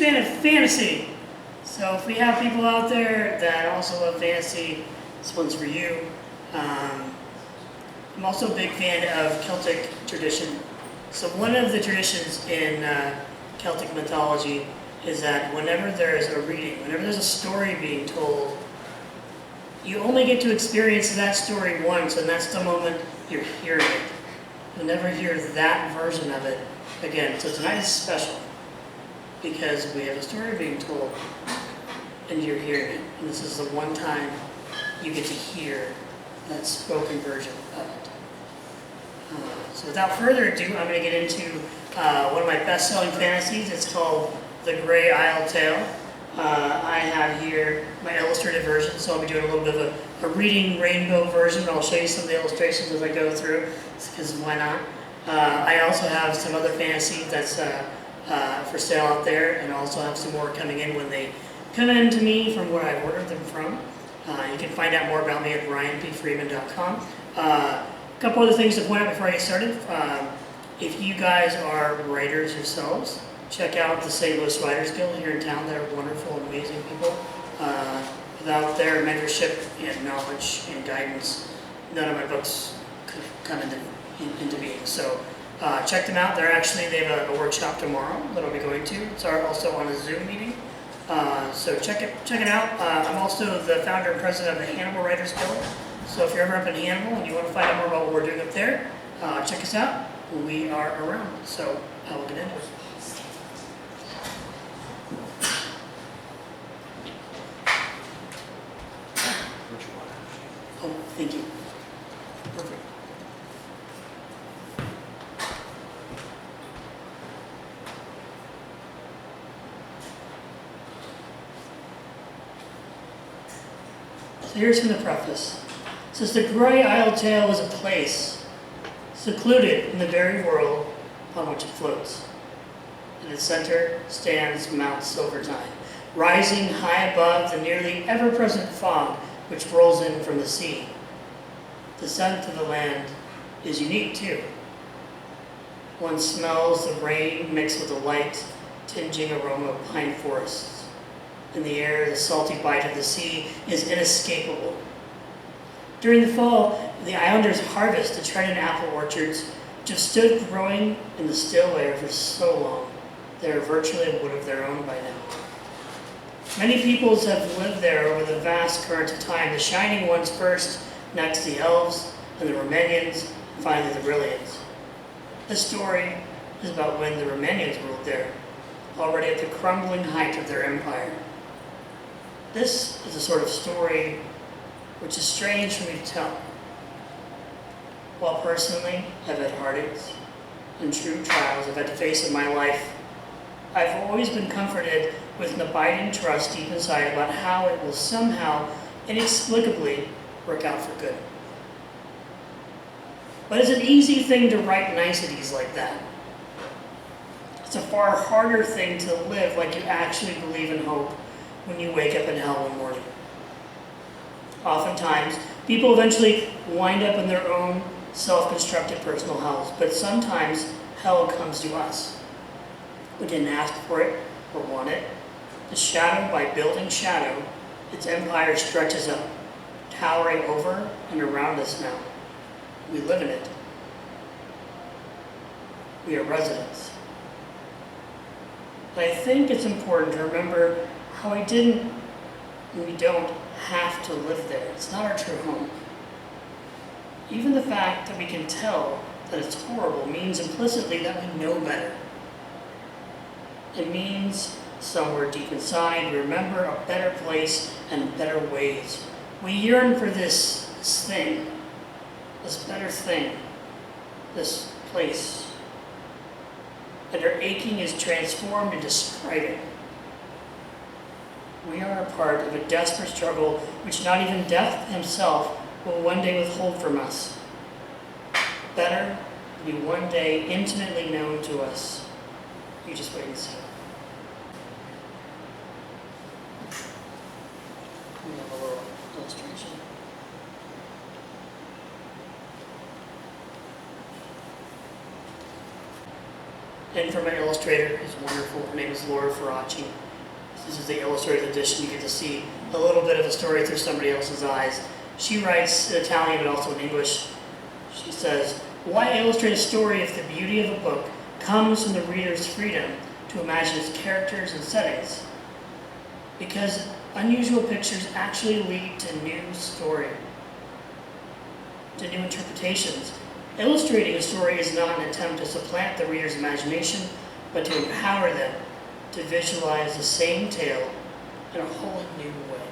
fan of fantasy. So if we have people out there that also love fantasy, this one's for you. I'm also a big fan of Celtic tradition. So one of the traditions in Celtic mythology is that whenever there's a reading, whenever there's a story being told, you only get to experience that story once, and that's the moment you're hearing it. You'll never hear that version of it again. So tonight is special because we have a story being told and you're hearing it. And this is the one time you get to hear that spoken version of it. So without further ado, I'm going to get into one of my best-selling fantasies. It's called The Grey Isle Tale. I have here my illustrated version, so I'll be doing a little bit of a reading rainbow version. I'll show you some of the illustrations as I go through, because why not? I also have some other fantasy that's for sale out there, and I also have some more coming in when they come in to me from where I ordered them from. You can find out more about me at ryanpfreeman.com. A couple other things to point out before I get started. If you guys are writers yourselves, check out the St. Louis Writers Guild here in town. They're wonderful, amazing people. Without their mentorship and knowledge and guidance, none of my books could come into being. So check them out. They have a workshop tomorrow that I'll be going to. It's also on a Zoom meeting. So check it out. I'm also the founder and president of the Hannibal Writers Guild. So if you're ever up in Hannibal and you want to find out more about what we're doing up there, check us out. We are around. So I will get into it. Oh, thank you. Perfect. So here's from the preface. It says, the Grey Isle Tale is a place secluded in the very world upon which it floats. In its center stands Mount Silvertine, rising high above the nearly ever-present fog which rolls in from the sea. The scent of the land is unique too. One smells the rain mixed with the light, tinging aroma of pine forests. In the air, the salty bite of the sea is inescapable. During the fall, the islanders harvest the Trident apple orchards, which have stood growing in the still air for so long. They are virtually a wood of their own by now. Many peoples have lived there over the vast current of time, the Shining Ones first, next the Elves, and the Romanians, and finally the Brilliants. This story is about when the Romanians ruled there, already at the crumbling height of their empire. This is a sort of story which is strange for me to tell. While personally I've had heartaches and true trials I've had to face in my life, I've always been comforted with an abiding trust deep inside about how it will somehow, inexplicably, work out for good. But it's an easy thing to write niceties like that. It's a far harder thing to live like you actually believe and hope when you wake up in hell one morning. Oftentimes, people eventually wind up in their own self-constructed personal hells, but sometimes hell comes to us. We didn't ask for it or want it. The shadow by building shadow, its empire stretches up, towering over and around us now. We live in it. We are residents. But I think it's important to remember how we don't have to live there. It's not our true home. Even the fact that we can tell that it's horrible means implicitly that we know better. It means somewhere deep inside we remember a better place and better ways. We yearn for this thing, this better thing, this place. And our aching is transformed into striving. We are a part of a desperate struggle which not even death himself will one day withhold from us. Better to be one day intimately known to us. You just wait and see. We have a little illustration. And from an illustrator who's wonderful, her name is Laura Ferracci. This is the illustrated edition. You get to see a little bit of the story through somebody else's eyes. She writes in Italian but also in English. She says, "Why illustrate a story if the beauty of a book comes from the reader's freedom to imagine its characters and settings? Because unusual pictures actually lead to new story, to new interpretations. Illustrating a story is not an attempt to supplant the reader's imagination, but to empower them to visualize the same tale in a whole new way."